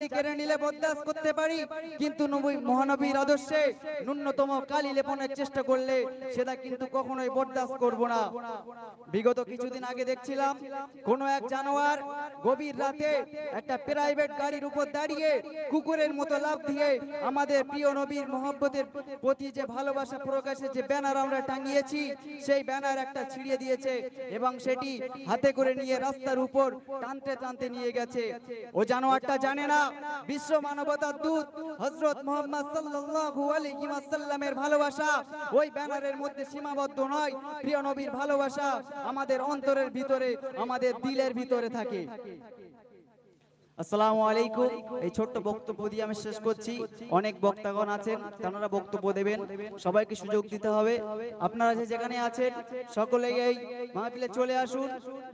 কেড়ে নিলে বরদাস্ত করতে পারি, কিন্তু নবী মহানবীর আদর্শে ন্যূনতম কালি লেপনের চেষ্টা করলে সেটা কিন্তু কখনোই বরদাস্ত করব না। বিগত কিছুদিন আগে দেখছিলাম কোন এক জানোয়ার গভীর রাতে একটা প্রাইভেট গাড়ির উপর দাঁড়িয়ে কুকুরের মতো লাফ দিয়ে আমাদের প্রিয় নবীর মহব্বতের প্রতি যে ভালোবাসা প্রকাশের যে ব্যানার আমরা টাঙিয়েছি সেই ব্যানার একটা ছিঁড়িয়ে দিয়েছে এবং সেটি হাতে করে নিয়ে রাস্তার উপর টানতে টানতে নিয়ে গেছে। ও জানোয়ারটা জানে না বিশ্ব মানবতার দূত হযরত মুহাম্মদ সাল্লাল্লাহু আলাইহি ওয়াসাল্লামের ভালোবাসা ওই ব্যানারের মধ্যে সীমাবদ্ধ নয়। প্রিয় নবীর ভালোবাসা আমাদের অন্তরের ভিতরে, আমাদের দিলের ভিতরে থাকে। আসসালামু আলাইকুম। এই ছোট্ট বক্তব্য দিয়ে আমি শেষ করছি। অনেক বক্তাগণ আছেন, তারা বক্তব্য দেবেন, সবাইকে সুযোগ দিতে হবে। আপনারা যে যেখানে আছেন সকলেই এই মাহফিলে চলে আসুন,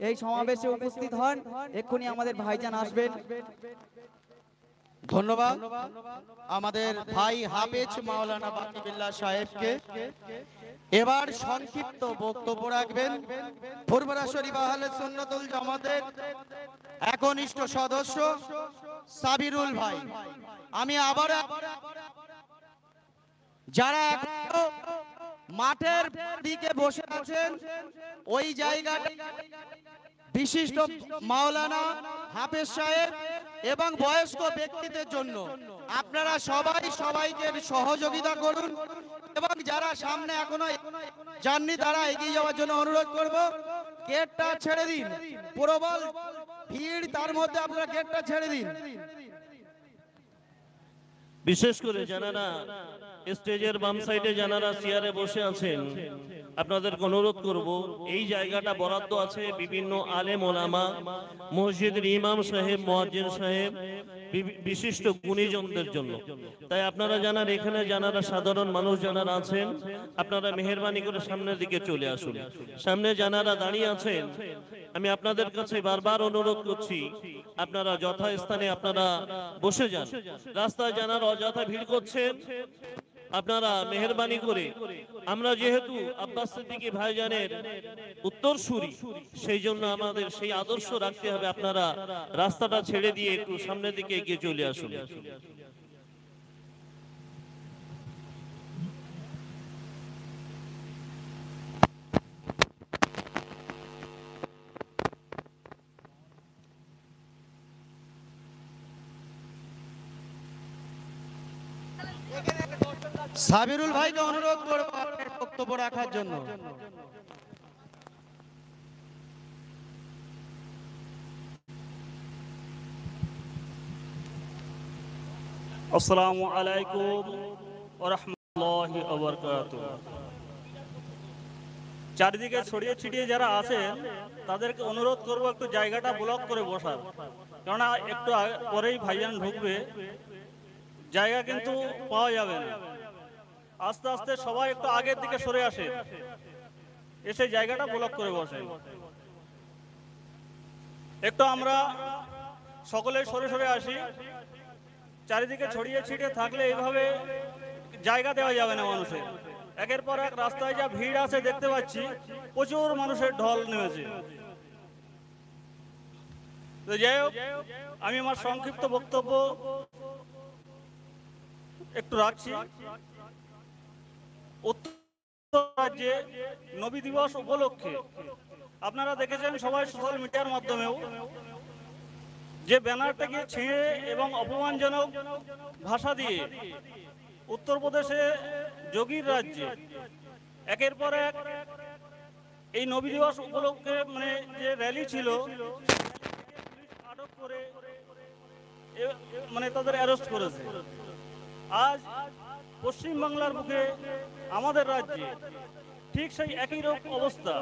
এই সমাবেশে উপস্থিত হন। এক্ষুনি আমাদের ভাইজান আসবেন। ধন্যবাদ আমাদের ভাই হাফেজ মাওলানা বাকিবিল্লাহ সাহেবকে। এবার সংক্ষিপ্ত বক্তব্য রাখবেন ফুরফুরা শরীফ আহলে সুন্নাতুল জামাতের একনিষ্ঠ সদস্য সাবিরুল ভাই। আমি আবার যারা মাঠের দিকে বসে আছেন ওই জায়গাটা বিশিষ্ট মাওলানা হাফেজ সাহেব এবং বয়স্ক ব্যক্তিদের জন্য আপনারা সবাই সবাইকে সহযোগিতা করুন এবং যারা সামনে এখনো যাননি তারা এগিয়ে যাওয়ার জন্য অনুরোধ করব। গেটটা ছেড়ে দিন, প্রবল ভিড়, তার মধ্যে আপনারা গেটটা ছেড়ে দিন। বিশেষ করে যারা স্টেজের বাম সাইডে যারা চেয়ারে বসে আছেন আপনাদেরকে অনুরোধ করব, এই জায়গাটা বরাদ্দ আছে বিভিন্ন আলেম ওলামা, মসজিদের ইমাম সাহেব, মুয়াজ্জিন সাহেব, বিশিষ্ট গুণীজনদের জন্য। তাই আপনারা জানার এখানে যারা সাধারণ মানুষ যারা আছেন আপনারা মেহেরবানি করে সামনের দিকে চলে আসুন। সামনে যারা দাঁড়িয়ে আছেন আমি আপনাদের কাছে বারবার অনুরোধ করছি আপনারা যথাস্থানে আপনারা বসে যান। রাস্তায় যারা অযথা ভিড় করছেন আপনারা মেহেরবানি করে, আমরা যেহেতু আব্বাস সিদ্দিকী ভাইজানের উত্তরসূরি সেই জন্য আমাদের সেই আদর্শ রাখতে হবে। আপনারা রাস্তাটা ছেড়ে দিয়ে একটু সামনের দিকে এগিয়ে চলে আসুন। সাবিরুল ভাইকে অনুরোধ করব আপনার বক্তব্য রাখার জন্য। আসসালামু আলাইকুম ওয়া রাহমাতুল্লাহি ওয়া বারাকাতুহু। চারিদিকে ছড়িয়ে ছিটিয়ে যারা আছেন তাদেরকে অনুরোধ করব একটু জায়গাটা ব্লক করে বসার, কেননা একটু পরেই ভাইজান ঢুকবে, জায়গা কিন্তু পাওয়া যাবে না। আস্তে আস্তে সবাই একটু আগের দিকে সরে আসে, এসে জায়গাটা ব্লক করে বসে। একটু আমরা সকলে সরে সরে আসি। চারিদিকে ছড়িয়ে ছিটিয়ে থাকলে এইভাবে জায়গা দেওয়া যাবে না মানুষের। একের পর এক রাস্তায় যা ভিড় আছে দেখতে পাচ্ছি, প্রচুর মানুষের ঢল নেমেছে। তো যাই হোক, আমি আমার সংক্ষিপ্ত বক্তব্য একটু রাখছি। উত্তর রাজ্যে নবী দিবস উপলক্ষে আপনারা দেখেছেন সবাই সোশ্যাল মিডিয়ার মাধ্যমেও যে ব্যানারটাকে ছিঁড়ে এবং অপমানজনক ভাষা দিয়ে উত্তরপ্রদেশে যোগীর রাজ্যে একের পর এক এই নবী দিবস উপলক্ষে মানে যে র্যালি ছিল আটক করে মানে তাদের অ্যারেস্ট করেছে। আজ পশ্চিম বাংলার বুকে আমাদের রাজ্যে ঠিক সেই একই রকম অবস্থা।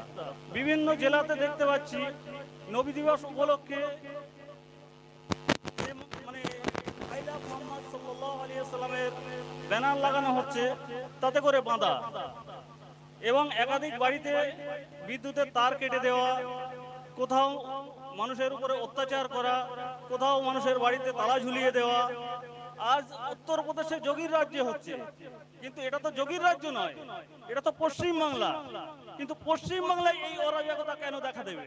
বিভিন্ন জেলাতে দেখতে পাচ্ছি নবী দিবস উপলক্ষে মানে মুহাম্মদ সাল্লাল্লাহু আলাইহি ওয়াসাল্লামের ব্যানার লাগানো হচ্ছে, তাতে করে বাঁধা, এবং একাধিক বাড়িতে বিদ্যুতের তার কেটে দেওয়া, কোথাও মানুষের উপরে অত্যাচার করা, কোথাও মানুষের বাড়িতে তালা ঝুলিয়ে দেওয়া। আজ উত্তরপ্রদেশে যোগীর রাজ্যে হচ্ছে, কিন্তু এটা তো যোগীর রাজ্য নয়, এটা তো পশ্চিম বাংলা। কিন্তু পশ্চিম বাংলায় এই অরাজকতা কেন দেখা দেবে?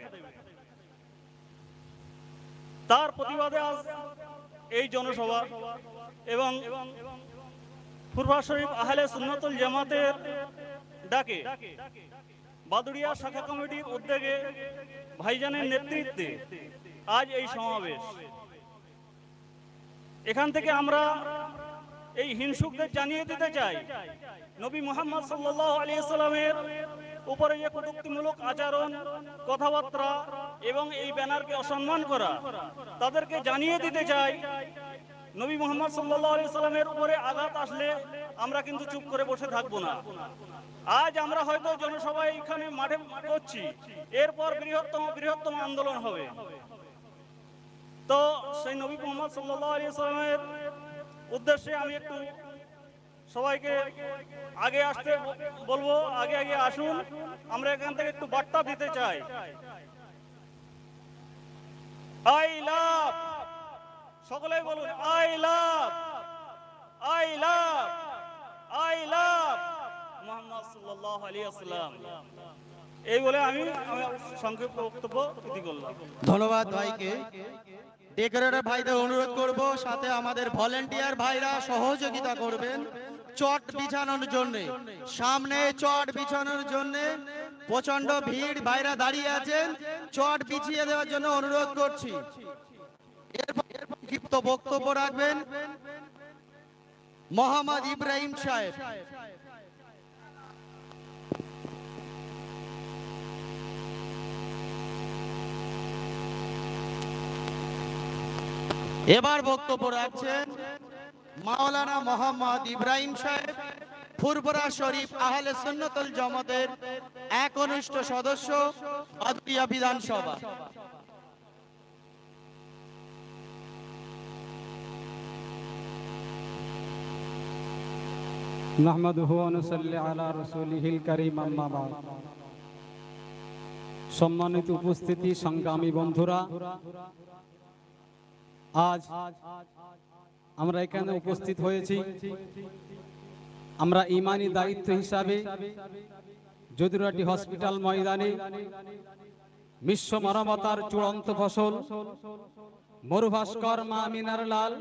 তার প্রতিবাদে আজ এই জনসভা এবং ফুরফুরা শরীফ আহলে সুন্নাতুল জামাতের ডাকে বাদুড়িয়া শাখা কমিটির উদ্যোগে ভাইজানের নেতৃত্বে আজ এই সমাবেশ। এখান থেকে আমরা এই হিংসুকদের জানিয়ে দিতে চাই, নবী মুহাম্মদ সাল্লাল্লাহু আলাইহি সাল্লামের উপরে যে কটূক্তিমূলক আচরণ, কথাবার্তা এবং এই ব্যানারকে অসম্মান করা, তাদেরকে জানিয়ে দিতে চাই নবী মুহাম্মদ সাল্লাল্লাহু আলাইহি সাল্লামের উপরে আঘাত আসলে আমরা কিন্তু চুপ করে বসে থাকবো না। আজ আমরা হয়তো জনসভায় এখানে মাঠে করছি, এরপর বৃহত্তম আন্দোলন হবে। তো সেই নবী মুহাম্মদ সাল্লাল্লাহু আলাইহি সাল্লামের উদ্দেশ্যে আমি একটু সবাইকে আগে আসতে বলবো, আগে আসুন, আমরা এখান থেকে একটু বার্তা দিতে চাই। আই লাভ, সকলেই বলুন I love, I love, I love Muhammad সাল্লাল্লাহু আলাইহি ওয়াসাল্লাম। এই বলে আমি সংক্ষিপ্ত বক্তব্য ইতি করলাম। ধন্যবাদ ভাইকে। ডেকোরেটর ভাইদের অনুরোধ করব, সাথে আমাদের ভলেন্টিয়ার ভাইরা সহযোগিতা করবেন চট বিছানোর জন্য। সামনে চট বিছানোর জন্য প্রচন্ড ভিড়, ভাইরা দাঁড়িয়ে আছেন, চট বিছিয়ে দেওয়ার জন্য অনুরোধ করছি। এরপর সংক্ষিপ্ত বক্তব্য রাখবেন মোহাম্মদ ইব্রাহিম সাহেব। এবার বক্তব্য রাখছেন মাওলানা মোহাম্মদ ইব্রাহিম সাহেব, ফুরফুরা শরীফ আহলে সুন্নাতুল জামাতের একনিষ্ঠ সদস্য, বাদুড়িয়া বিধানসভা। নাহমাদুহু ওয়া নুসাল্লি আলা রাসূলিহিল কারীম, আম্মা বা'দ। সম্মানিত উপস্থিতি, সংগ্রামী বন্ধুরা, আজ আমরা এখানে উপস্থিত হয়েছি আমরা ইমানি দায়িত্ব হিসাবে যদুরাটি হসপিটাল ময়দানে বিশ্ব মানবতার চূড়ান্ত ফসল মরুভাস্কর মা আমিনার লাল,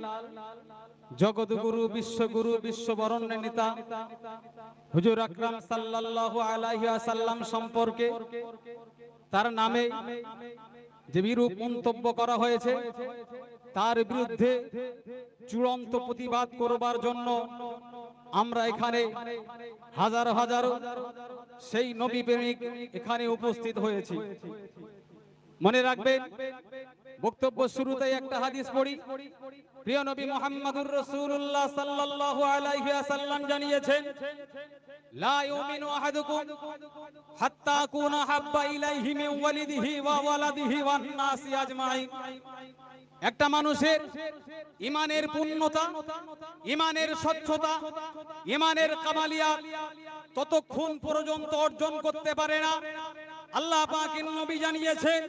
জগৎগুরু, বিশ্বগুরু, বিশ্ববরণ্য নেতা হুজুর আকরাম সাল্লাল্লাহু আলাইহি ওয়াসাল্লাম সম্পর্কে, তার নামে যে বিরূপ মন্তব্য করা হয়েছে তার বিরুদ্ধে চূড়ান্ত প্রতিবাদ করবার জন্য আমরা এখানে হাজার হাজার সেই নবী প্রেমিক এখানে উপস্থিত হয়েছি। মনে রাখবেন, বক্তব্য শুরুতেই একটা হাদিস পড়ি। প্রিয় নবী মুহাম্মদুর রাসূলুল্লাহ সাল্লাল্লাহু আলাইহি ওয়াসাল্লাম জানিয়েছেন, লা ইউমিনু আহাদুকুম হাত্তা আকুনা হাব্বা ইলাইহি মিন ওয়ালিদিহি ওয়া ওয়ালাদিহি ওয়ান নাসি আজমাইন। একটা মানুষের ইমানের পূর্ণতা, ইমানের স্বচ্ছতা, ইমানের কামালিয়াত ততক্ষণ পর্যন্ত অর্জন করতে পারে না। আল্লাহ পাকের নবী জানিয়েছেন,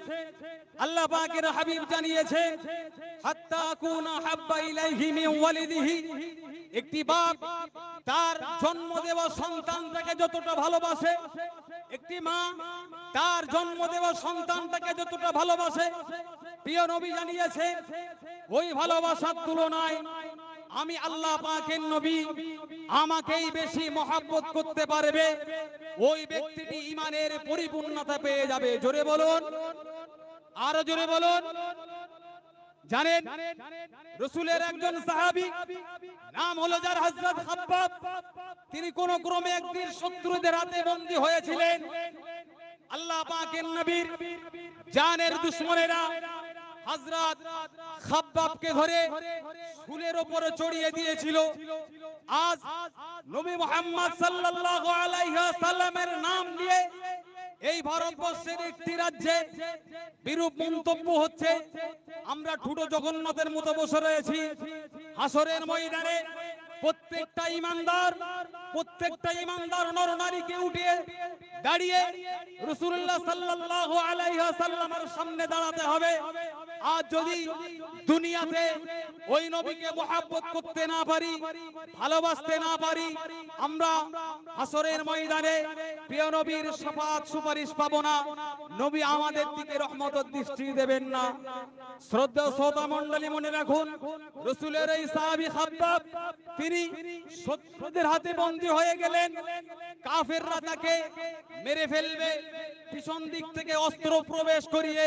আল্লাহ পাকের হাবিব জানিয়েছেন, হাত্তা আকুনা হাব্বা ইলাইহি মিন ওয়ালিদিহি। একটি বাপ তার জন্ম দেওয়া সন্তানটাকে যতটা ভালোবাসে, একটি মা তার জন্ম দেওয়া সন্তানটাকে যতটা ভালোবাসে, প্রিয় নবী জানিয়েছেন ওই ভালোবাসার তুলনায় আমি আল্লাহ পাকের নবী আমাকেই বেশি মহব্বত করতে পারবে, ওই ব্যক্তিটি ইমানের পরিপূর্ণতা পেয়ে যাবে। জোরে বলুন, আরো জোরে বলুন। জানেন, রাসূলের একজন সাহাবী, নাম হলো যার হযরত খাব্বাব, তিনি কোন ক্রমে একদিন শত্রুদের হাতে বন্দী হয়েছিলেন। আল্লাহ পাকের নবীর জানের দুশমনেরা হযরত খাব্বাবকে ধরে শুলের উপরে চড়িয়ে দিয়েছিল। আজ নবী মুহাম্মদ সাল্লাল্লাহু আলাইহি ওয়াসাল্লামের নাম নিয়ে এই ভারতবর্ষের একটি রাজ্যে বিরূপ মন্তব্য হচ্ছে। আমরা ঠুটো জগন্নাথের মতো বসে রয়েছি হাসরের ময়দানে। প্রত্যেকটা ইমানদার নরনারীকে উঠিয়ে দাঁড়িয়ে রাসূলুল্লাহ সাল্লাল্লাহু আলাইহি ওয়াসাল্লামের সামনে দাঁড়াতে হবে। আজ যদি দুনিয়াতে ওই নবীকে মহব্বত করতে না পারি, ভালোবাসতে না পারি, আমরা হাসরের ময়দানে প্রিয় নবীর শাফাত সুপারিশ পাবো না। নবী আমাদের দিকে রহমতের দৃষ্টি দেবেন না। শ্রদ্ধেয় শ্রোতা মণ্ডলী, মনে রাখুন, রাসূলের এই সাহাবী খাব্বাব তিনি শত্রুদের হাতে বন্দী হয়ে গেলেন। কাফেররা তাকে মেরে ফেলবে, পিছন দিক থেকে অস্ত্র প্রবেশ করিয়ে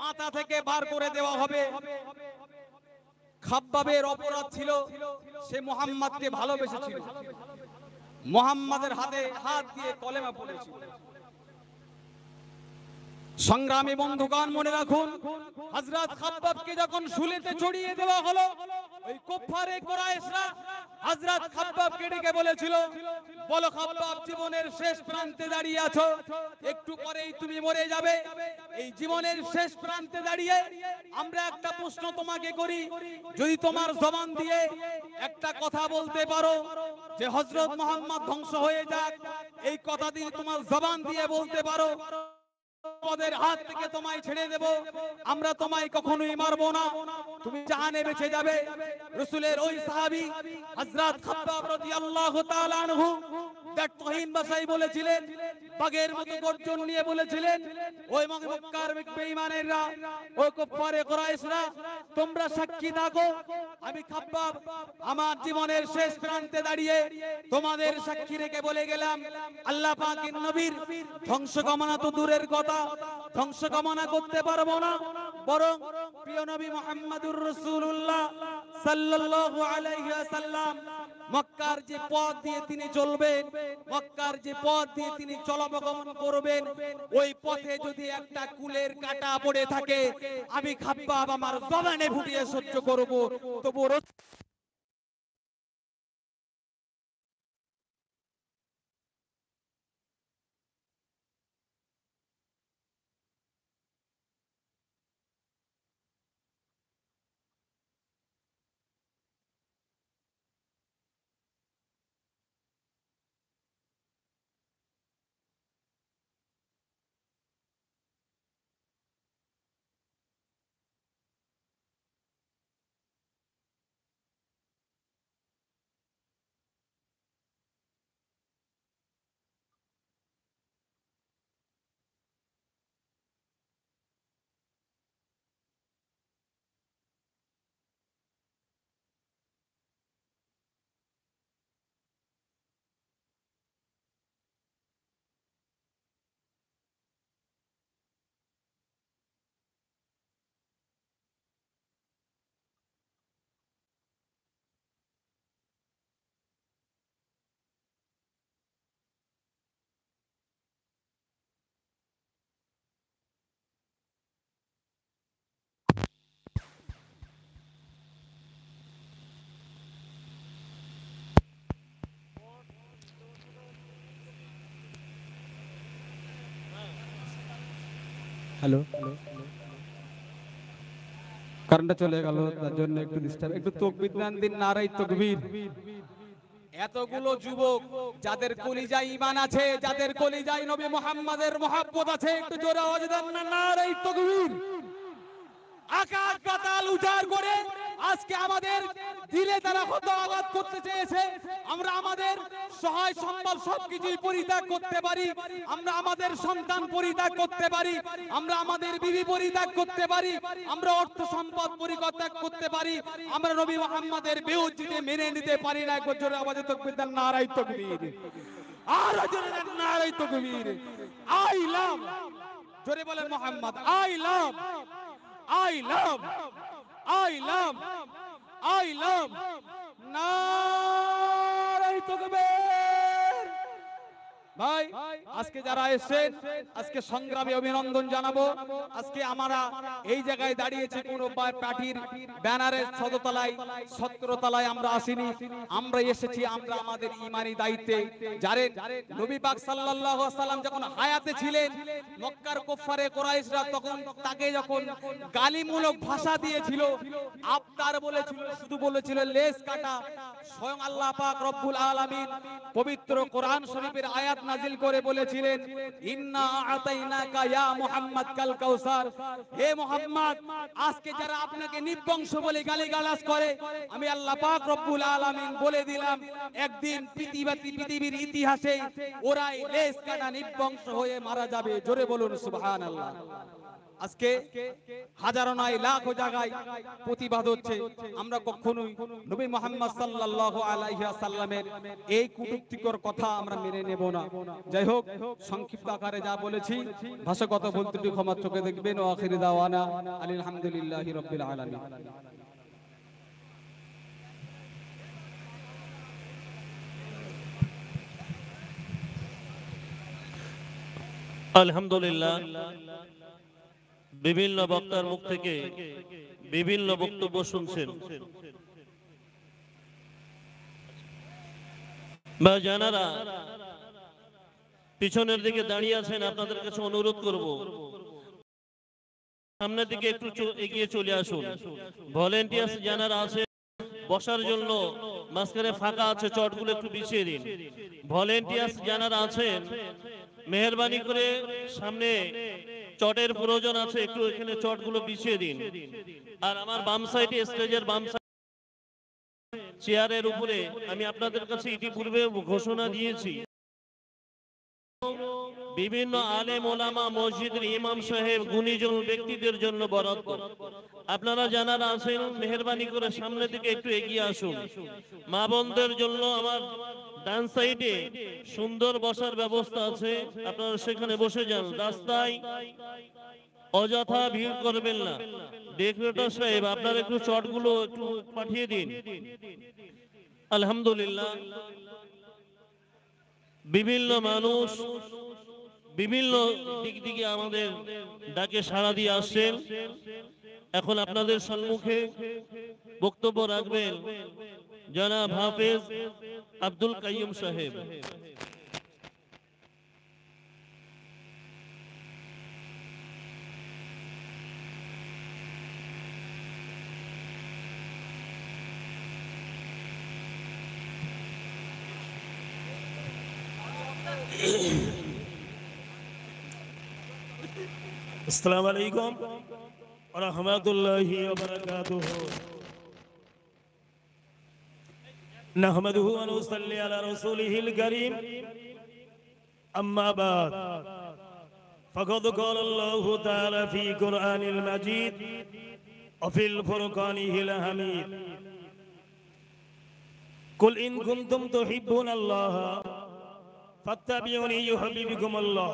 মাথা থেকে বার করে দেওয়া হবে। খাব্বাবের অপরাধ ছিল সে মুহাম্মদকে ভালোবেসেছিল, মুহাম্মাদের হাতে হাত দিয়ে কলেমা পড়েছিল। সংগ্রামী বন্ধুগণ, মনে রাখুন, হযরত খাব্বাবকে যখন শুলিতে চড়িয়ে দেওয়া হলো, ওই কুফারে কুরাইশরা হযরত খাব্বাবকে ডেকে বলেছিল, বলো খাব্বাব, জীবনের শেষ প্রান্তে দাঁড়িয়ে আছো, একটু পরেই তুমি মরে যাবে। এই জীবনের শেষ প্রান্তে দাঁড়িয়ে আমরা একটা প্রশ্ন তোমাকে করি, যদি তোমার জবান দিয়ে একটা কথা বলতে পারো যে হযরত মুহাম্মদ ধ্বংস হয়ে যাক, এই কথা দিয়ে তোমার জবান দিয়ে বলতে পারো, তোমাদের হাত থেকে তোমায় ছেড়ে দেব, আমরা তোমায় কখনোই মারবো না, তুমি জানে বেঁচে যাবে। রাসূলের ওই সাহাবী হযরত খাব্বাব রাদিয়াল্লাহু তাআলা আনহু দাঁতহীন ভাষায় বলেছিলেন, বাঘের মতো গর্জন নিয়ে বলেছিলেন, ওই মক্কার বেঈমানেরা, ওই কুফারে কুরাইশরা, তোমরা সাক্ষী থাকো, আমি খাব্বাব আমার জীবনের শেষ প্রান্তে দাঁড়িয়ে তোমাদের সাক্ষী রেখে বলে গেলাম, আল্লাহ পাকের নবীর ধ্বংস কামনা তো দূরের কথা, ধ্বংস কামনা করতে পারবো না, বরং প্রিয় নবী মুহাম্মদুর রাসূলুল্লাহ সাল্লাল্লাহু আলাইহি ওয়াসাল্লাম মক্কার যে পথ দিয়ে তিনি চলবেন, মক্কার যে পথ দিয়ে তিনি চলাগমন করবেন, ওই পথে যদি একটা কুলের কাঁটা পড়ে থাকে, আমি খাব্বাব আমার জবানে ফুটিয়ে সহ্য করব। তবু হ্যালো, কারেন্টটা চলে গেল, তার জন্য একটু ডিস্টার্ব। একটু তাকবীর দিন, নারায়ে তাকবীর। এতগুলো যুবক যাদের কলিজায় ঈমান আছে, যাদের কলিজায় নবী মুহাম্মাদের মহব্বত আছে, একটু জোরে আওয়াজ দেন না, নারায়ে তাকবীর। আকাশ পাতাল উজাড় করে আজকে আমাদের দিলে তারা কত আঘাত করতে চেয়েছে, আমরা আমাদের সহায় সম্বল সবকিছুই পরিত্যাগ করতে পারি, আমরা আমাদের সন্তান পরিত্যাগ করতে পারি, আমরা আমাদের বিবি পরিত্যাগ করতে পারি, আমরা অর্থ সম্পদ পরিত্যাগ করতে পারি, আমরা নবী মুহাম্মাদের বেউজ্জিতে মেনে নিতে পারি না। একবার জোরে আওয়াজে তাকবীর দেন, নারায়ে তাকবীর। আর জোরে দেন, নারায়ে তাকবীর। আই লাভ, জোরে বলেন Muhammad, I love, I love, I love, I love, নারায়ে তাকবীর। ভাই, আজকে যারা এসেছেন, আজকে সংগ্রামী অভিনন্দন জানাবো। আজকে আমরা এই জায়গায় দাঁড়িয়েছি কোনো পার্টির ব্যানারের 17 তলায় আমরা আসিনি, আমরা এসেছি আমরা আমাদের ঈমানি দায়িত্বে। জানেন, নবী পাক সাল্লাল্লাহু আলাইহি ওয়াসাল্লাম যখন হায়াতে ছিলেন, মক্কার কুফারে কুরাইশরা তখন তাকে যখন গালিমূলক ভাষা দিয়েছিল, আবতার বলেছিল, শুধু বলেছিল লেজ কাটা, স্বয়ং আল্লাহ পাক রব্বুল আলামিন পবিত্র কোরআন শরীফের আয়াত নাজিল করে বলেছিলেন, ইন্না আতাইনাকা ইয়া মুহাম্মদ কাল কাউসার, হে মুহাম্মদ, আজকে যারা আপনাকে নির্বংশ বলে গালিগালাজ করে, আমি আল্লাহ পাক রব্বুল আলামিন বলে দিলাম, একদিন পৃথিবীর ইতিহাসে ওরাই লেজ কাটা নির্বংশ হয়ে মারা যাবে। জোরে বলুন সুবহানাল্লাহ। আজকে হাজারো নয় লাখো জায়গায় প্রতিবাদ হচ্ছে, আমরা কখনোই নবী মুহাম্মদ সাল্লাল্লাহু আলাইহি ওয়াসাল্লামের এই কটূক্তিকর কথা আমরা মেনে নেব না। যাই হোক, সংক্ষিপ্ত আকারে যা বলেছি, ভাষাগত ভুল ত্রুটি ক্ষমা চোখে দেখবেন। ও আখিরি দাওয়ানা আলহামদুলিল্লাহি রাব্বিল আলামিন। আলহামদুলিল্লাহ, বিভিন্ন বক্তার মুখ থেকে বিভিন্ন বক্তব্য শুনছেন। বা যারা পিছনের দিকে দাঁড়িয়ে আছেন, আপনাদের কাছে অনুরোধ করব, সামনের দিকে একটু এগিয়ে চলে আসুন। ভলেন্টিয়ার্স যারা আছে বসার জন্য মাঝখানে ফাঁকা আছে, চটগুলো একটু বিছিয়ে দিন। ভলেন্টিয়ার্স যারা আছেন, মেহেরবানি করে সামনে চটের প্রয়োজন আছে, একটু এখানে চটগুলো বিছিয়ে দিন। আর আমার বাম সাইডে, স্টেজের বাম সাইডে চেয়ারের উপরে আমি আপনাদের কাছে ইতিপূর্বে ঘোষণা দিয়েছি, বিভিন্ন আলেম ওলামা, মসজিদের ইমাম সাহেব, গুণীজন ব্যক্তিদের জন্য বরাদ্দ। আপনারা যারা আছেন মেহেরবানি করে সামনের দিকে একটু এগিয়ে আসুন। মা বোনদের জন্য আমার ডান সাইডে সুন্দর বসার ব্যবস্থা আছে, আপনারা সেখানে বসে যান। রাস্তায় অযথা ভিড় করবেন না। ডেকোরেটর সাহেব, আপনারা একটু চটগুলো একটু পাঠিয়ে দিন। আলহামদুলিল্লাহ, বিভিন্ন মানুষ বিভিন্ন দিক থেকে আমাদের ডাকে সাড়া দিয়ে আসছেন। এখন আপনাদের সম্মুখে বক্তব্য রাখবেন জনাব হাফেজ আব্দুল কাইয়ুম সাহেব। अस्सलामु अलैकुम व रहमतुल्लाहि व बरकातुहू। नहमदुहु व नुसल्ली अला रसूलिहिल करीम। अम्मा बाद फक़द क़ाल अल्लाहु तआला फ़ी क़ुरआनिल मजीद व फ़िल फ़ुरक़ानिहिल हमीद। कुल इन कुंतुम तुहिब्बुनल्लाह फत्तबिऊनी युहब्बिबकुमुल्लाह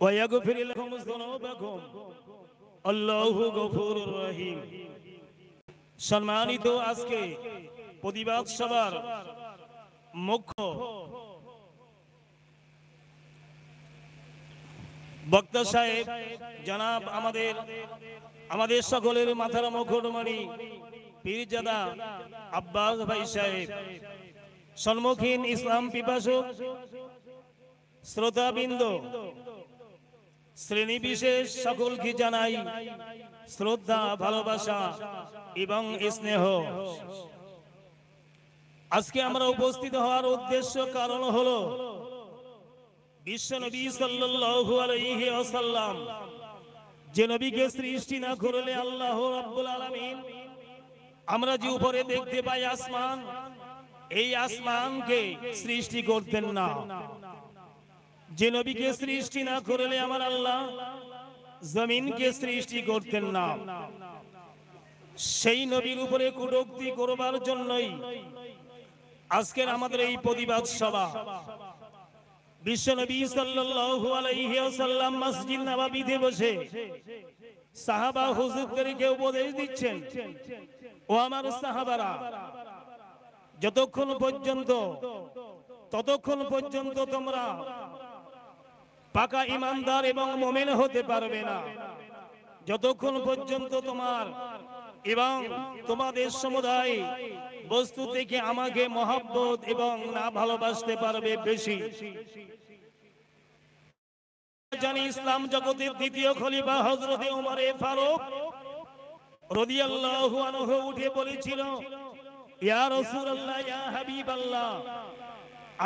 ওয়াগফির লাকুম যুনুবাকুম আল্লাহু গফুরুর রহিম। সম্মানিত আজকে প্রতিবাদ সভার মুখ্য বক্তা সাহেব জনাব আমাদের সকলের মাথার মুকুটমণি পীরজাদা আব্বাস ভাই সাহেব, সম্মুখীন ইসলাম পিপাসু শ্রোতাবৃন্দ, শ্রেণী বিশেষ সকলকে জানাই শ্রদ্ধা, ভালোবাসা এবং স্নেহ। আজকে আমরা উপস্থিত হওয়ার উদ্দেশ্য কারণ হলো বিশ্বনবী সাল্লাল্লাহু আলাইহি ওয়াসাল্লাম, যে নবীকে সৃষ্টি না করলে আল্লাহ রাব্বুল আলামিন, আমরা যে উপরে দেখতে পাই আসমান, এই আসমানকে সৃষ্টি করতেন না। যে নবীকে সৃষ্টি না করলে আমার আল্লাহ জমিনকে সৃষ্টি করতেন না। সেই নবীর উপরে কটূক্তি করবার জন্যই আজকের আমাদের এই প্রতিবাদ সভা। বিশ্বনবী সাল্লাল্লাহু আলাইহি ওয়াসাল্লাম মসজিদ নববীতে বসে সাহাবা হুজুরদেরকে উপদেশ দিচ্ছেন, ও আমার সাহাবারা, ততক্ষণ পর্যন্ত তোমরা পাকা ইমানদার এবং মুমিন হতে পারবে না, যতক্ষণ পর্যন্ত তোমার এবং তোমাদের সমুদায় বস্তু থেকে আমাকে মহব্বত এবং না ভালোবাসতে পারবে বেশি। জানি ইসলাম জগতের দ্বিতীয় খলিফা হযরত ওমর ফারুক রাদিয়াল্লাহু আনহু উঠে বলেছিল, ইয়া রাসূলুল্লাহ, ইয়া হাবিবাল্লাহ,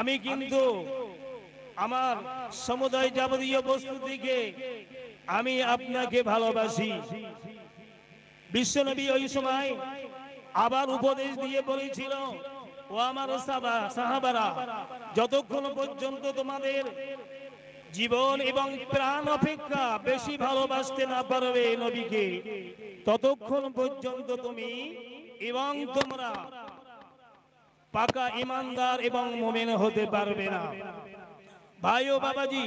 আমি কিন্তু আমার সমুদয় যাবতীয় বস্তু থেকে আমি আপনাকে ভালোবাসি। বিশ্বনবী ওই সময় আবার উপদেশ দিয়ে বলেছিল, ও আমার সাহাবারা, যতক্ষণ পর্যন্ত তোমাদের জীবন এবং প্রাণ অপেক্ষা বেশি ভালোবাসতে না পারবে নবীকে, ততক্ষণ পর্যন্ত তুমি এবং তোমরা পাকা ইমানদার এবং মুমিন হতে পারবে না। ভাই ও বাবাজি,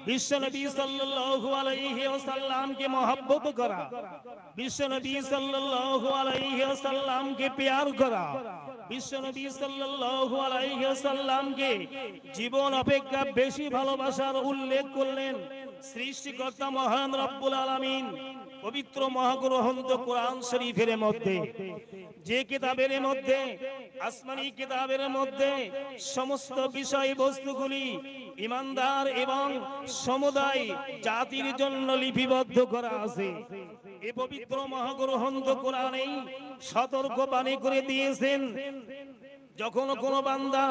বিশ্বনবী সাল্লাল্লাহু আলাইহি ওয়াসাল্লামকে মহব্বত করা, বিশ্বনবী সাল্লাল্লাহু আলাইহি ওয়াসাল্লামকে প্যার করা, বিশ্বনবী সাল্লাল্লাহু আলাইহি ওয়াসাল্লামকে জীবন অপেক্ষা বেশি ভালোবাসার উল্লেখ করলেন সৃষ্টিকর্তা মহান রব্বুল আলামিন পবিত্র মহাগ্রন্থ কোরআন শরীফের মধ্যে। যে কিতাবের মধ্যে, আসমানি কিতাবের মধ্যে সমস্ত বিষয়বস্তুগুলি ইমানদার এবং সমুদায় জাতির জন্য লিপিবদ্ধ করা আছে। এই পবিত্র মহাগ্রন্থ কোরআনেই সতর্কবাণী করে দিয়েছেন, যখন কোন বান্দা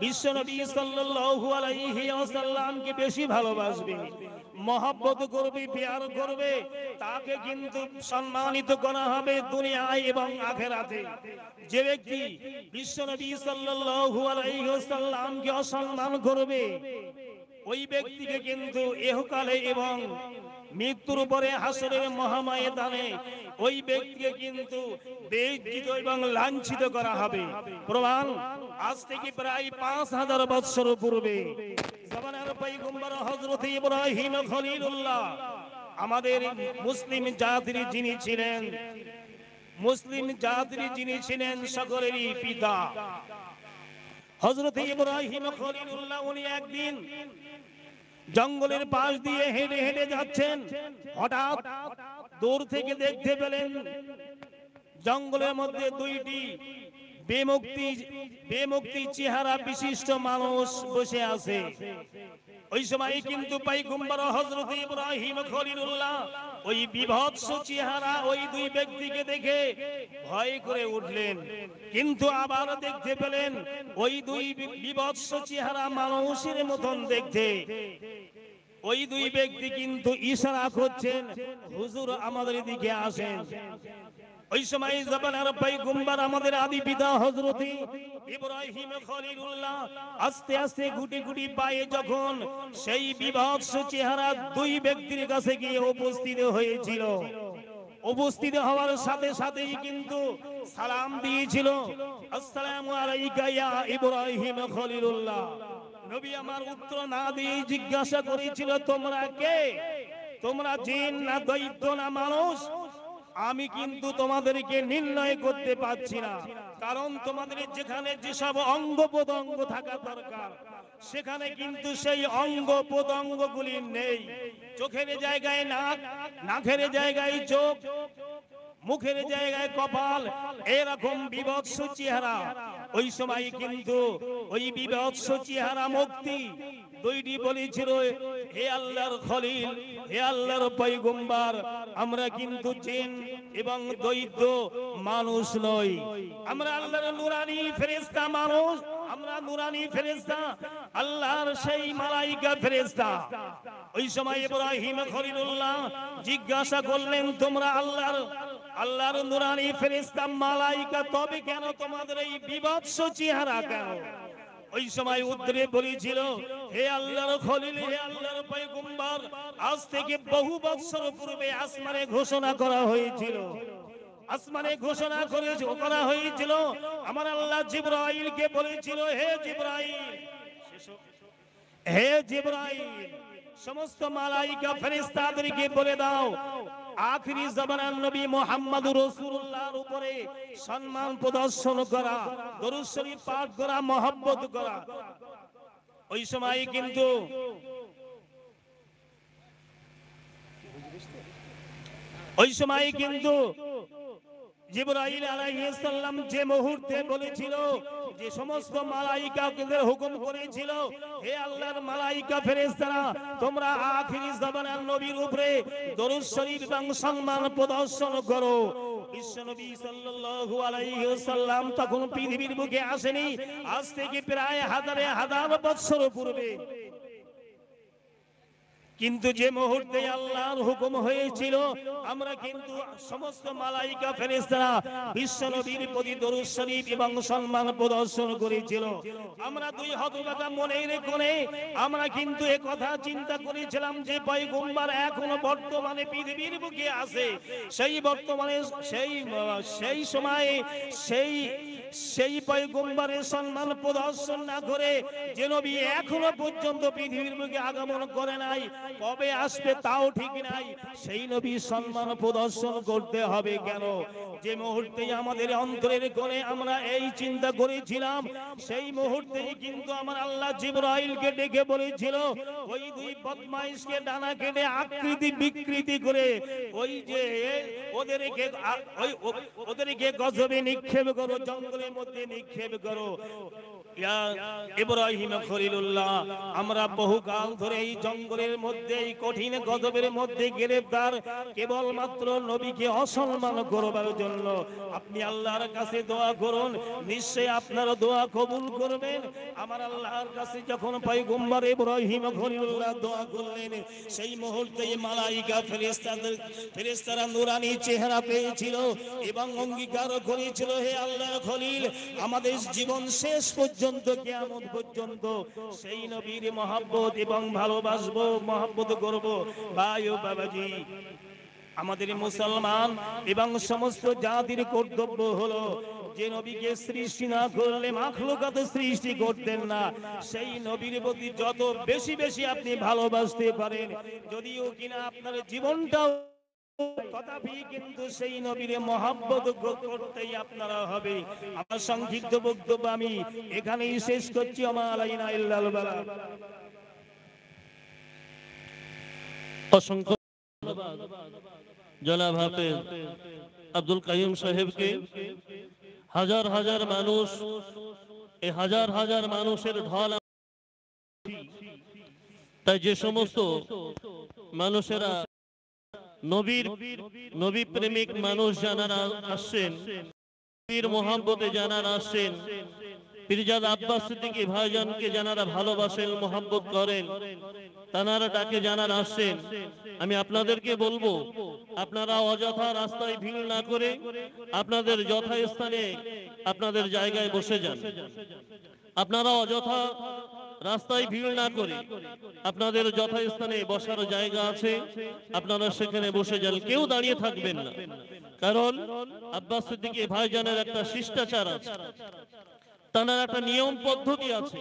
বিশ্বনবী সাল্লাল্লাহু আলাইহি ওয়াসাল্লামকে বেশি ভালোবাসবে, মহব্বত করবে, প্যার করবে, তাকে কিন্তু সম্মানিত করা হবে দুনিয়ায় এবং আখিরাতে। যে ব্যক্তি বিশ্বনবী সাল্লাল্লাহু আলাইহি ওয়াসাল্লামকে অসম্মান করবে, ওই ব্যক্তিকে কিন্তু ইহকালে এবং মৃত্যুর পরে হাসরের মহাময়দানে ওই ব্যক্তিকে কিন্তু বেইজ্জত এবং লাঞ্ছিত করা হবে। প্রমাণ, আজ থেকে প্রায় 5000 বছর পূর্বে জামানার পয়গম্বর হযরত ইব্রাহিম খলিলুল্লাহ, আমাদের মুসলিম জাতির যিনি ছিলেন, মুসলিম জাতির যিনি ছিলেন সকলেরই পিতা, হযরত ইব্রাহিম খলিলুল্লাহ, উনি একদিন জঙ্গলের পাশ দিয়ে হেঁটে হেঁটে যাচ্ছেন। হঠাৎ দূর থেকে দেখতে পেলেন জঙ্গলের মধ্যে দুইটি বেমুক্তি চেহারা বিশিষ্ট মানুষ বসে আছে। ওই সময় কিন্তু পয়গম্বর হযরত ইব্রাহিম খলিলুল্লাহ ওই বিভৎস চেহারা ওই দুই ব্যক্তিকে দেখে ভয় করে উঠলেন। কিন্তু আবার দেখতে পেলেন ওই দুই বিভৎস চেহারা মানুষের মতন দেখতে। ওই দুই ব্যক্তি কিন্তু ইশারা করছেন, হুজুর আমাদের দিকে আসেন। ওই সময় জামানার পয়গম্বর আমাদের আদি পিতা হযরত ইব্রাহিম খলিলুল্লাহ আস্তে আস্তে গুটি গুটি পায়ে যখন সেই বিভৎস চেহারা দুই ব্যক্তির কাছে গিয়ে উপস্থিত হয়েছিল, উপস্থিত হওয়ার সাথে সাথেই কিন্তু সালাম দিয়েছিল, আসসালামু আলাইকা ইয়া ইব্রাহিম খলিলুল্লাহ। নবী আমার উত্তর না দিয়ে জিজ্ঞাসা করেছিল, তোমরা কে? তোমরা জিন না দৈত্য না মানুষ? আমি কিন্তু তোমাদেরকে নির্ণয় করতে পারছি না, কারণ তোমাদের যেখানে যেসব অঙ্গ প্রত্যঙ্গ থাকা দরকার সেখানে কিন্তু সেই অঙ্গ প্রত্যঙ্গগুলি নেই। চোখের জায়গায় নাক, নাকের জায়গায় চোখ, মুখের জায়গায় কপাল, এরকম বিভৎস চেহারা। ওই সময় কিন্তু ওই বিভৎস চেহারা মুক্তি দুইটি বলেছিল, হে আল্লাহর খলিল, হে আল্লাহর পয়গম্বর, আমরা কিন্তু জিন এবং দৈত্য মানুষ নই, আমরা আল্লাহর নুরানি ফেরেশতা মানুষ, আমরা নুরানি ফেরেশতা, আল্লাহর সেই মালাইকা ফেরেশতা। ওই সময় ইব্রাহিম খলিলুল্লাহ জিজ্ঞাসা করলেন, তোমরা আল্লাহর নুরানি ফেরেশতা মালাইকা, তবে কেন তোমাদের এই বিভৎস চেহারা কেন? ওই সময় উদ্রে বলেছিল, হে আল্লাহর খলিল, হে আল্লাহর পয়গম্বর, আজ থেকে বহু বছর পূর্বে আসমানে ঘোষণা করা হয়েছিল, আসমানে ঘোষণা করা হয়েছিল, আমার আল্লাহ জিবরাইলকে বলেছিল, হে জিবরাইল, সমস্ত মালাইকা ফেরেশতাদেরকে বলে দাও, আখিরি জামানার নবী মুহাম্মদুর রাসূলুল্লাহর উপরে সম্মান প্রদর্শন করা, দরুদ শরীফ পাঠ করা, মহব্বত করা। ওই সময় কিন্তু জিবরাইল আলাইহিস সালাম যে মুহূর্তে বলেছিল, যে সমস্ত মালাইকাদের হুকুম করেছিল, হে আল্লাহর মালাইকা ফেরেশতারা, তোমরা আখিরি জামানার নবীর উপরে দরুদ শরীফ এবং সম্মান প্রদর্শন করো। বিশ্বনবী সাল্লাল্লাহু আলাইহি ওয়াসাল্লাম তখন পৃথিবীর বুকে আসেনি, আজ থেকে প্রায় হাজার বছর পূর্বে কিন্তু যে মুহূর্তে আল্লাহর হুকুম হয়েছিল আমরা কিন্তু সমস্ত মালাইকা ফেরেশতারা বিশ্ব নবীর প্রতি দরুদ শরীফ এবং সম্মান প্রদর্শন করেছিল। আমরা দুই হতভাগা মনের কোণে আমরা কিন্তু এই কথা চিন্তা করেছিলাম যে পয়গম্বর এখনো বর্তমানে পৃথিবীর বুকে আছে, সেই বর্তমানে সেই সময়ে সেই পয়গম্বরের সম্মান প্রদর্শন না করে যে নবী এখনো পর্যন্ত পৃথিবীর বুকে আগমন করে নাই, কবে আসবে তাও ঠিক নাই, সেই নবীর সম্মান প্রদর্শন করতে হবে। কেন? যে মুহূর্তে আমাদের অন্তরের কোণে আমরা এই চিন্তা করেছিলাম সেই মুহূর্তেই কিন্তু আমার আল্লাহ জিবরাইলকে ডেকে বলেছিল ওই দুই বদমাইশকে ডানা কেটে আকৃতি বিকৃতি করে ওই যে ওদেরকে গজবে নিক্ষেপ করো, জঙ্গলের মধ্যে নিক্ষেপ করো। ইব্রাহিম খলিলুল্লাহ আমরা বহুকাল ধরে এই জঙ্গলের মধ্যে এই কঠিন গজবের মধ্যে গ্রেফতার কেবলমাত্র নবীকে অসম্মান করবার জন্য। আপনি আল্লাহর কাছে দোয়া করুন, নিশ্চয়ই আপনার দোয়া কবুল করবেন। আমার আল্লাহর কাছে যখন পয়গম্বর ইব্রাহিম খলিলুল্লাহ দোয়া করলেন সেই মুহূর্তে মালাইকা ফেরেশতারা নূরানি চেহারা পেয়েছিল এবং অঙ্গীকার করেছিল হে আল্লাহর খলিল আমাদের জীবন শেষ পর্যন্ত কিয়ামত পর্যন্ত সেই নবীর মহব্বত এবং ভালোবাসবো, মহব্বত করব। ভাই ও বাবাজি, আমাদের মুসলমান এবং সমস্ত জাতির কর্তব্য হলো যে নবীকে সৃষ্টি না করলে মাখলুকাত সৃষ্টি করতেন না। সেই নবীর প্রতি যত বেশি বেশি আপনি ভালোবাসতে পারেন, যদিও কিনা আপনার জীবনটাও, তথাপি কিন্তু সেই নবীর মহব্বত করতেই আপনারা হবে। আমার সংক্ষিপ্ত বক্তব্য আমি এখানেই শেষ করছি। আমালাইনা ইল্লাল বালাগ। অসংখ্য ধন্যবাদ জনাব হাফেজ আব্দুল কাইয়ুম সাহেবকে। হাজার হাজার মানুষ, এই হাজার হাজার মানুষের ঢল, তাই যে সমস্ত মানুষেরা নবী প্রেমিক মানুষ যারা আসছেন, নবীর মোহাম্মতে যারা আসছেন, পীরজাদা আব্বাস সিদ্দিকী ভাইজানকে যারা ভালোবাসেন, মোহাম্মত করেন, তানারা ডাকে যারা আসছেন, আমি আপনাদেরকে বলবো আপনারা অযথা রাস্তায় ভিড় না করে আপনাদের যথাস্থানে আপনাদের জায়গায় বসে যান। আপনারা অযথা রাস্তায় ভিড় না করে আপনাদের যথাস্থানে বসার জায়গা আছে, আপনারা সেখানে বসে যান, কেউ দাঁড়িয়ে থাকবেন না। কারণ আব্বাস সিদ্দিকী ভাইজানের একটা শিষ্টাচার আছে, তানার একটা নিয়ম পদ্ধতি আছে,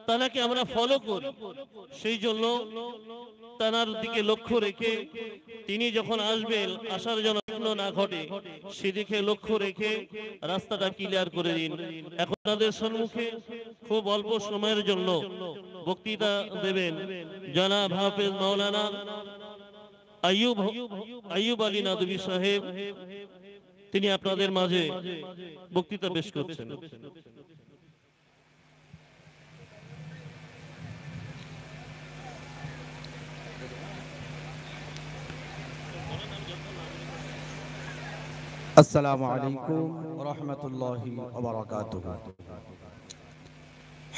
তানাকে আমরা ফলো করি। সেই জন্য তানার দিকে লক্ষ্য রেখে তিনি যখন আসবেন, আসার জন্য না ঘটে সেদিকে লক্ষ্য রেখে রাস্তাটা ক্লিয়ার করে দিন। এখন তাদের সম্মুখে খুব অল্প সময়ের জন্য বক্তৃতা দেবেন জনাব হাফেজ মাওলানা আইয়ুব আলী নাদবী সাহেব। তিনি আপনাদের মাঝে বক্তৃতা পেশ করছেন। السلام عليكم ورحمة الله وبركاته.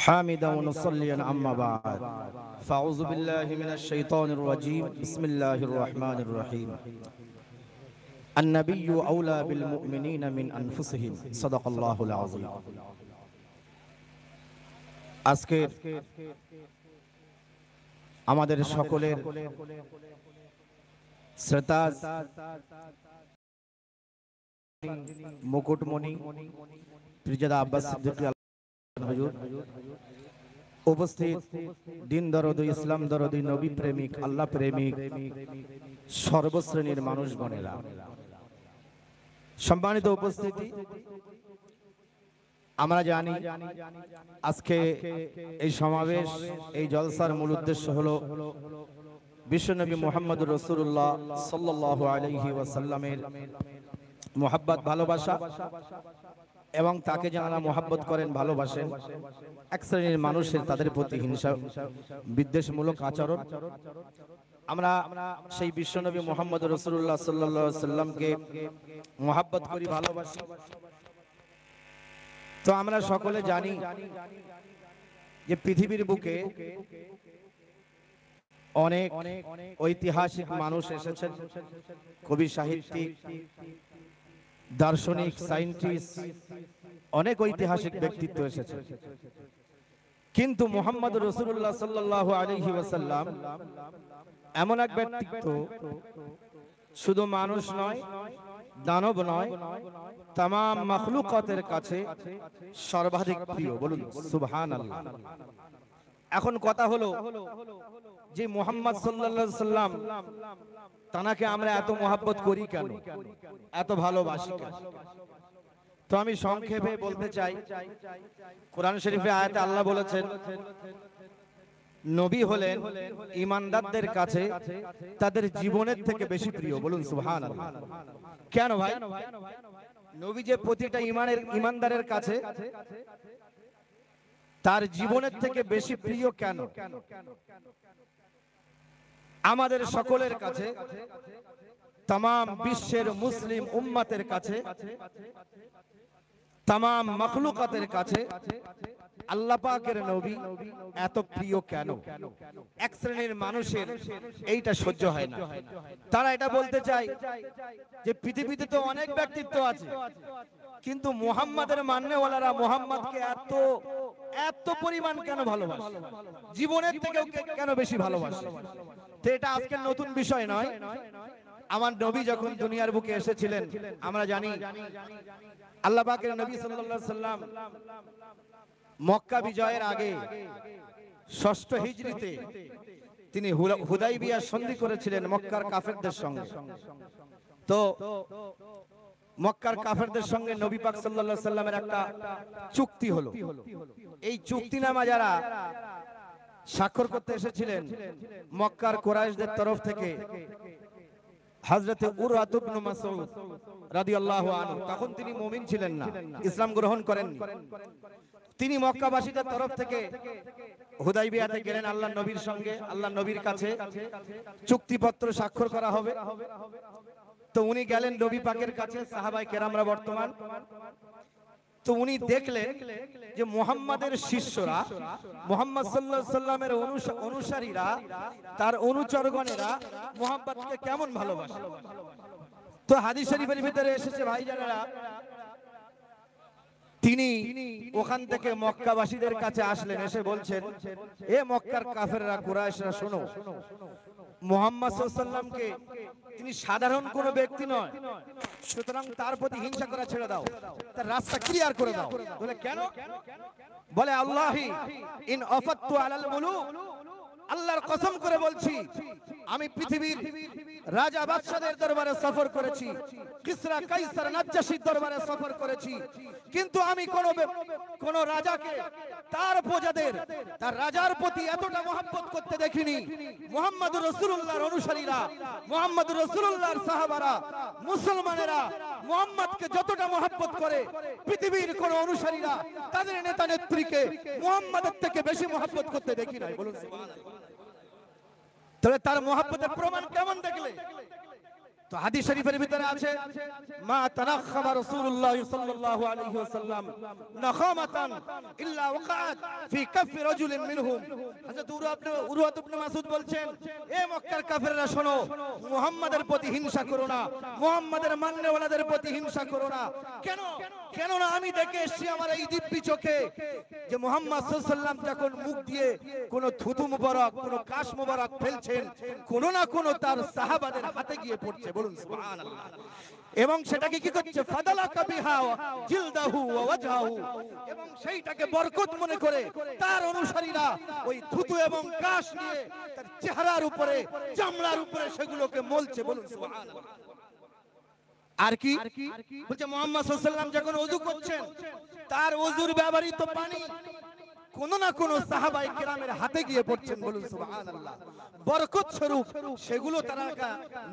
حامدا ونصليا أما بعد، فأعوذ بالله من الشيطان الرجيم. بسم الله الرحمن الرحيم. النبي أولى بالمؤمنين من أنفسهم. صدق الله العظيم. আজকে আমাদের সকলের শ্রদ্ধা মুকুটমণি পীরজাদা আব্বাস সিদ্দিকী হুজুর, উপস্থিত দিন দরদি, ইসলাম দরদি, নবী প্রেমিক, আল্লাহ প্রেমিক সর্বশ্রেণীর মানুষগণেরা, সম্মানিত উপস্থিতি, আমরা জানি আজকে এই সমাবেশ, এই জলসার মূল উদ্দেশ্য হলো বিশ্বনবী মুহাম্মদ রাসূলুল্লাহ সাল্লাল্লাহু আলাইহি ওয়াসাল্লামের মোহাব্বত, ভালোবাসা এবং তাকে যারা মোহাব্বত করেন, ভালোবাসেন, এক শ্রেণীর মানুষের তাদের প্রতি হিংসা বিদ্বেষমূলক আচরণ। আমরা সেই বিশ্বনবী মুহাম্মদ রাসূলুল্লাহ সাল্লাল্লাহু আলাইহি ওয়াসাল্লামকে মোহাব্বত করি, ভালোবাসি। তো আমরা সকলে জানি যে পৃথিবীর বুকে অনেক ঐতিহাসিক মানুষ এসেছেন, কবি, সাহিত্যিক, দার্শনিক, সায়েন্টিস্ট, অনেক ঐতিহাসিক ব্যক্তিত্ব এসেছে, কিন্তু মুহাম্মদ রাসূলুল্লাহ সাল্লাল্লাহু আলাইহি ওয়াসাল্লাম এমন এক ব্যক্তিত্ব, শুধু মানুষ নয়, দানব নয়, तमाम মাখলুকাতের কাছে সর্বাধিক প্রিয়। বলুন সুবহানাল্লাহ। এখন কথা হলো যে মুহাম্মদ সাল্লাল্লাহু আলাইহি সাল্লাম, তানাকে আমরা এত মহব্বত করি কেন, এত ভালোবাসি কেন? তো আমি সংক্ষেপে বলতে চাই, কোরআন শরীফে আয়াতে আল্লাহ বলেছেন নবী হলেন ঈমানদারদের কাছে তাদের জীবনের থেকে বেশি প্রিয়। বলুন সুবহানাল্লাহ। কেন ভাই? নবী যে প্রতিটা ঈমানদারের কাছে তার জীবনের থেকে বেশি প্রিয় কেন? আমাদের সকলের কাছে, तमाम বিশ্বের মুসলিম উম্মতের কাছে, तमाम মাখলুকাতের কাছে আল্লাহ পাকের নবী এত প্রিয় কেন? এক শ্রেণীর মানুষের এইটা সহ্য হয় না। তারা এটা বলতে চায় যে পৃথিবীতে তো অনেক ব্যক্তিত্ব আছে, কিন্তু মুহাম্মাদের মাননেওয়ালারা মুহাম্মাদকে এত এত পরিমাণ কেন ভালোবাসে, জীবনের থেকেও কেন বেশি ভালোবাসে? তো এটা আজকের নতুন বিষয় নয়। আমার নবী যখন দুনিয়ার বুকে এসেছিলেন, আমরা জানি আল্লাহ পাকের নবী সাল্লাল্লাহু আলাইহি সাল্লাম মক্কা বিজয়ের আগে ৬ষ্ঠ হিজরিতে তিনি হুদাইবিয়া সন্ধি করেছিলেন মক্কার কাফেরদের সঙ্গে। তো মক্কার কাফেরদের সঙ্গে নবী পাক সাল্লাল্লাহু আলাইহি সাল্লামের একটা চুক্তি হলো। এই চুক্তিনামা যারা স্বাক্ষর করতে এসেছিলেন মক্কার কুরাইশদের তরফ থেকে হযরত উরওয়াত ইবনে মাসউদ রাদিয়াল্লাহু আনহু, তখন তিনি মুমিন ছিলেন না, ইসলাম গ্রহণ করেননি। তিনি মক্কাবাসীদের তরফ থেকে হুদাইবিয়াতে গেলেন আল্লাহর নবীর সঙ্গে, আল্লাহর নবীর কাছে চুক্তিপত্র স্বাক্ষর করা হবে। তো উনি গেলেন নবী পাকের কাছে, সাহাবায়ে কেরামরা বর্তমান। তো উনি দেখলেন যে মুহাম্মাদের শিষ্যরা, মুহাম্মদ সাল্লাল্লাহু আলাইহি সাল্লামের অনুসারীরা, তার অনুচরগণেরা মুহাম্মদকে কেমন ভালোবাসে। তো হাদিস শরীফের ভিতরে এসেছে ভাইজানেরা, তিনি ওখান থেকে মক্কাবাসীদের কাছে আসলেন, এসে বলছেন, এ মক্কার কাফেররা, কুরাইশরা, শোনো, মুহাম্মদ সাল্লাল্লাহু আলাইহি সাল্লামকে তিনি সাধারণ কোনো ব্যক্তি নয়, সুতরাং তার প্রতি হিংসা করা ছেড়ে দাও, তার রাস্তা ক্লিয়ার করে দাও। বলে কেন? বলে আল্লাহি ইন আফাতু আলাল মুলুক, আল্লাহর কসম করে বলছি, আমি পৃথিবীর রাজা বাদশাদের দরবারে সফর করেছি, কিসরা, কাইসার, নাজ্জাশীর দরবারে সফর করেছি, কিন্তু আমি কোন রাজাকে তার প্রজাদের, তার রাজার প্রতি এতটা মহব্বত করতে দেখিনি। মুহাম্মদুর রাসূলুল্লাহর অনুসারীরা, মুহাম্মদুর রাসূলুল্লাহর সাহাবারা, মুসলমানেরা মুহাম্মদকে যতটা মহব্বত করে, পৃথিবীর কোন অনুসারীরা তাদের নেতা নেত্রীকে মুহাম্মদের থেকে বেশি মহব্বত করতে দেখি নাই। বলুন সুবহানাল্লাহ। তবে তার মহব্বতের প্রমাণ কেমন দেখলে? তো হাদিস শরীফের ভিতরে আছে, মা তানাখামা রাসূলুল্লাহ সাল্লাল্লাহু আলাইহি ওয়াসাল্লাম নাখামাতান ইল্লা ওয়াকাত ফি কাফি রাজুলিন মিনহুম। হযরত উরওয়াত ইবনে মাসউদ বলছেন, এ মক্কার কাফেররা শোনো, মুহাম্মাদের প্রতি হিংসা করো না, মুহাম্মাদের মাননেওয়ালাদের প্রতি হিংসা করো না। কেন? কেননা আমি দেখে এসেছি আমার এই দিব্যি চোখে যে মুহাম্মদ সাল্লাল্লাহু আলাইহি ওয়াসাল্লাম যখন মুখ দিয়ে কোন থুতু মুবারক, কোন কাশ মুবারক ফেলছেন, কোন না কোন তার সাহাবাদের হাতে গিয়ে পড়ছে। বলুন সুবহানাল্লাহ। এবং সেটাকে কি করছে? ফাদালাকা বিহা জিলদাহু ওয়া ওয়াজহাহু, এবং সেইটাকে বরকত মনে করে তার অনুসারীরা ওই থুতু এবং কাশ নিয়ে তার চেহারার উপরে, চামড়ার উপরে সেগুলোকে মলছে। বলুন সুবহানাল্লাহ। আর কি বলছে? মুহাম্মদ সাল্লাল্লাহু আলাইহি ওয়াসাল্লাম যখন ওযু করছেন, তার ওযুর ব্যবহৃত পানি কোন না কোন সাহাবায়ে কেরামের হাতে গিয়ে পড়ছেন। বলুন সুবহানাল্লাহ। বরকত স্বরূপ সেগুলো তারা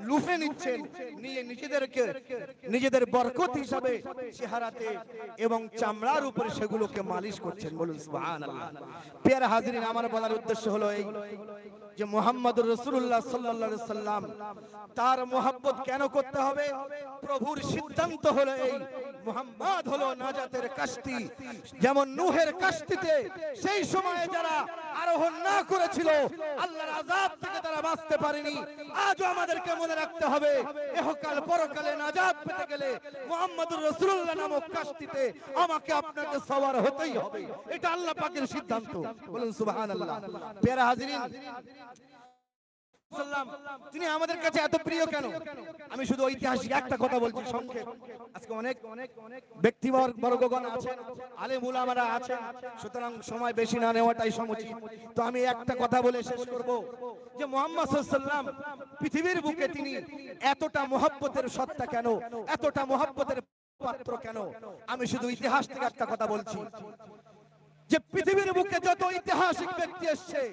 লুফে নিচ্ছেন, নিয়ে নিজেদের বরকত হিসাবে চেহারাতে এবং চামড়ার উপরে সেগুলোকে মালিশ করছেন। বলুন সুবহানাল্লাহ। প্রিয় হাজিরিন, আমার বলার উদ্দেশ্য হলো এই যে মুহাম্মদুর রাসূলুল্লাহ সাল্লাল্লাহু আলাইহি সাল্লাম, তার মহব্বত কেন করতে হবে? প্রভুর সিদ্ধান্ত হলো এই, মুহাম্মদ হলো নাজাতের কাশতি। যেমন নূহের কাশতিতে সেই সময়ে যারা আরোহণ না করেছিল আল্লাহর আযাব থেকে তারা বাঁচতে পারেনি, আজও আমাদেরকে মনে রাখতে হবে ইহকাল পরকালে নাজাত পেতে গেলে মুহাম্মদুর রাসূলুল্লাহ নামক কাশতিতে আমাকে আপনাকে সওয়ার হতেই হবে। এটা আল্লাহ পাকের সিদ্ধান্ত। বলুন সুবহানাল্লাহ। প্যারা হাজিরিন, তিনি আমাদের কাছে এত প্রিয় কেন? আমি শুধু ঐতিহাসিক একটা কথা বলছি সংক্ষেপ। আজকে অনেক ব্যক্তিবর্গগণ আছেন, আলেম উলামারা আছেন, সুতরাং সময় বেশি না নেওয়াটাই সমুচিত। তো আমি একটা কথা বলে শেষ করব যে মুহাম্মদ সাল্লাল্লাহু আলাইহি ওয়াসাল্লাম পৃথিবীর বুকে তিনি এতটা মহব্বতের সত্তা কেন, এতটা মহব্বতের পাত্র কেন? আমি শুধু ইতিহাস থেকে একটা কথা বলছি যে পৃথিবীর বুকে যত ঐতিহাসিক ব্যক্তি এসেছে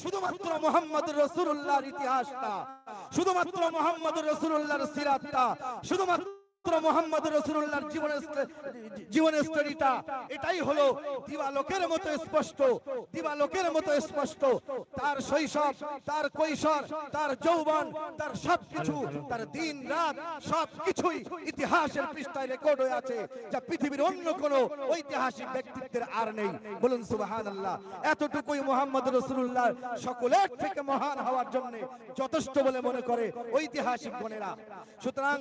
শুধুমাত্র মুহাম্মদুর রাসূলুল্লাহর ইতিহাসটা, শুধুমাত্র মুহাম্মদুর রাসূলুল্লাহর সিরাতটা, শুধুমাত্র মুহাম্মদুর রাসূলুল্লাহর জীবনের স্টোরিটা এটাই হলো দিবালোকের মতো স্পষ্ট, দিবালোকের মতো স্পষ্ট। তার শৈশব, তার কৈশোর, তার যৌবন, তার সবকিছু, তার দিন রাত সবকিছুই ইতিহাসের পৃষ্ঠায় রেকর্ড হয়ে আছে, যা পৃথিবীর অন্য কোনো ঐতিহাসিক ব্যক্তিত্বের আর নেই। বলুন সুবহানাল্লাহ। এতটুকুই মুহাম্মদুর রাসূলুল্লাহ সকলের থেকে মহান হওয়ার জন্য যথেষ্ট বলে মনে করে ঐতিহাসিক গণেরা। সুতরাং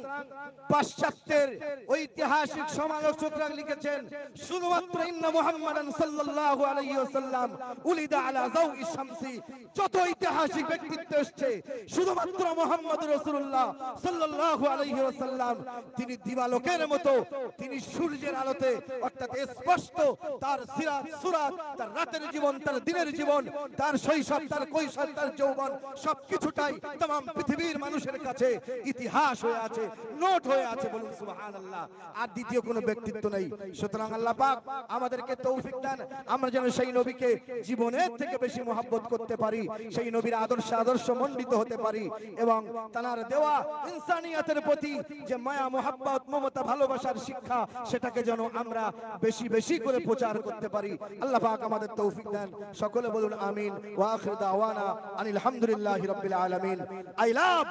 পাশ্চাত্যের ঐতিহাসিক সমালোচকরা লিখেছেন শুধুমাত্র ইন্না মুহাম্মাদান সাল্লাল্লাহু আলাইহি ওয়াসাল্লাম উলিদা আলা যাওই শামসি। যত ঐতিহাসিক ব্যক্তিত্ব এসেছে শুধুমাত্র মুহাম্মদুর রাসূলুল্লাহ সাল্লাল্লাহু আলাইহি ওয়াসাল্লাম তিনি দিবালোকের মতো, তিনি সূর্যের আলোতে অর্থাৎ স্পষ্ট তার সিরাত সুরাত, তার রাতের জীবন, তার দিনের জীবন, তার শৈশব, তার কৈশোর, তার যৌবন সবকিছুটাই तमाम পৃথিবীর মানুষের কাছে ইতিহাস হয়ে আছে, নোট হয়ে আছে। বলুন সুবহানাল্লাহ। আর দ্বিতীয় কোনো ব্যক্তিত্ব নেই। সুতরাং আল্লাহ পাক আমাদেরকে তৌফিক দেন আমরা যেন সেই নবীকে জীবনের থেকে বেশি মহব্বত করতে পারি, সেই নবীর আদর্শ মণ্ডিত হতে পারি এবং তার দেওয়া ইনসানিয়াতের প্রতি যে মায়া মহব্বত মমতা ভালোবাসার শিক্ষা সেটাকে যেন আমরা বেশি বেশি করে প্রচার করতে পারি। আল্লাহ পাক আমাদের তৌফিক দেন। সকলে বলুন আমিন। ওয়া আখির দাওয়ানা আনিল হামদুলিল্লাহি রাব্বিল আলামিন। আই লাভ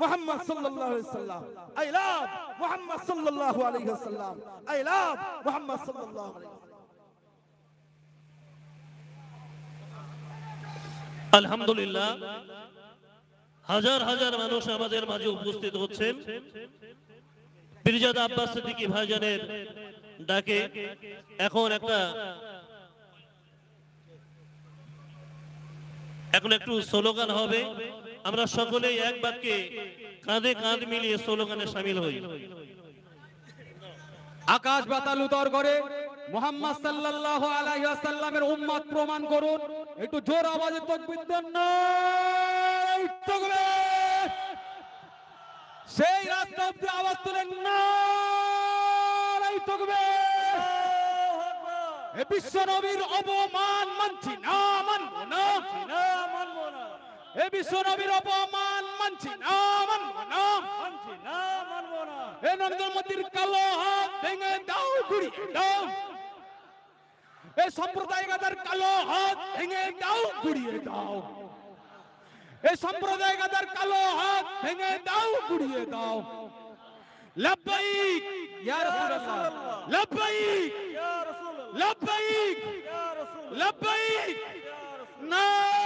মুহাম্মদ সাল্লাল্লাহু আলাইহি ওয়াসাল্লাম। আই লাভ মুহাম্মদ সাল্লাল্লাহু আলাইহি ওয়াসাল্লাম। আই লাভ মুহাম্মদ সাল্লাল্লাহু আলাইহি ওয়াসাল্লাম। আলহামদুলিল্লাহ, হাজার হাজার মানুষ আমাদের মাঝে উপস্থিত হচ্ছেন। পীরজাদা আব্বাস সিদ্দিকী ভাইজানের ডাকে এখন একটু স্লোগান হবে। আমরা সকলেই এক বাক্যে কাঁধে কাঁধ মিলিয়ে স্লোগানে শামিল হই। আকাশ বাতাল উদর করে মুহাম্মদ সাল্লাল্লাহু আলাইহি ওয়াসাল্লামের উম্মত প্রমাণ করুন। একটু জোর আওয়াজে তাকবীর দেন না। তাকবীর। সেই রাস্তা অবধি আওয়াজ তুলেন না। তাকবীর। এ বিশ্ব নবীর অপমান মানছি না, মানবো না, মানবো না। এ বিশ্ব নবীর অপমান মানছি না, মানবো না, মানছি না, মানবো না। এ নরেন্দ্র মোদীর কালো হাত ভেঙে দাও, গুড়িয়ে দাও। এ সম্প্রদায়বাদের কালো হাত ভেঙে দাও, গুড়িয়ে দাও। এ সম্প্রদায়বাদের কালো হাত ভেঙে দাও, গুড়িয়ে দাও। লব্বাইক ইয়া রাসূলুল্লাহ, লব্বাইক ইয়া রাসূলুল্লাহ, লব্বাইক ইয়া রাসূলুল্লাহ, লব্বাইক নারায়ে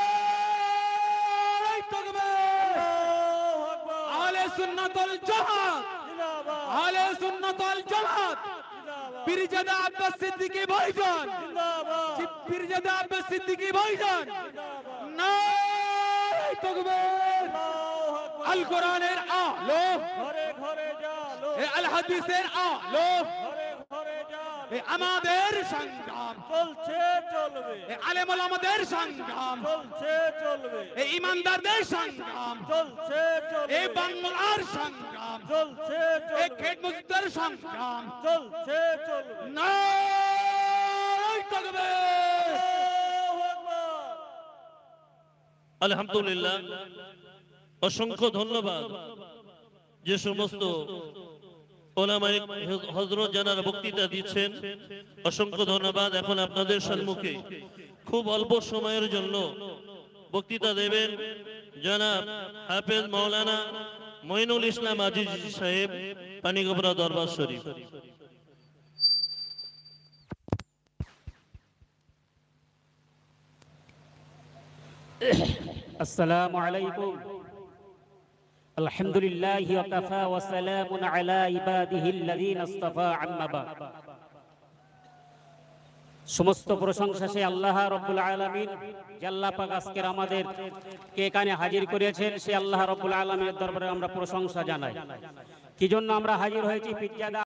তাকবীর। আল্লাহু আকবার। আহলে সুন্নাত ওয়াল জামাত জিন্দাবাদ, আহলে সুন্নাত ওয়াল জামাত জিন্দাবাদ। পীরজাদা আব্বাস সিদ্দিকী ভাইজান জিন্দাবাদ, পীরজাদা আব্বাস সিদ্দিকী ভাইজান জিন্দাবাদ। নারায়ে তাকবীর। আল্লাহু আকবার। আল কোরআনের আলো ঘরে ঘরে জালো, এ আল হাদিসের আলো ঘরে ঘরে জালো। এ আমাদের সংগ্রাম চলছে চলবে, এ আলেম ওলামাদের সংগ্রাম চলছে চলবে, এ ঈমানদারদের সংগ্রাম চলছে চলবে, এ বাংলার সংগ্রাম চলছে চলবে, এ খেত মজদুরদের সংগ্রাম চলছে চলবে। নারায়ে তাকবীর। আল্লাহু আকবার। আলহামদুলিল্লাহ, অসংখ্য ধন্যবাদ যে সমস্ত ওলামায়ে হযরত যারা বক্তৃতা দিচ্ছেন, অসংখ্য ধন্যবাদ। এখন আপনাদের সম্মুখে খুব অল্প সময়ের জন্য বক্তৃতা দেবেন জনাব হাফেজ মাওলানা মঈনুল ইসলাম আজিজি সাহেব, পানিগোবরা দরবার শরীফ। السلام عليكم الحمد لله وكفى وسلام على عباده الذين اصطفى عما بعد সমস্ত প্রশংসা সেই আল্লাহ রাব্বুল আলামিন যে আল্লাহ পাক আজকের আমাদের কে এখানে হাজির করেছেন সেই আল্লাহ রাব্বুল আলামিনের দরবারে আমরা প্রশংসা জানাই কি জন্য আমরা হাজির হয়েছি পিজ্জা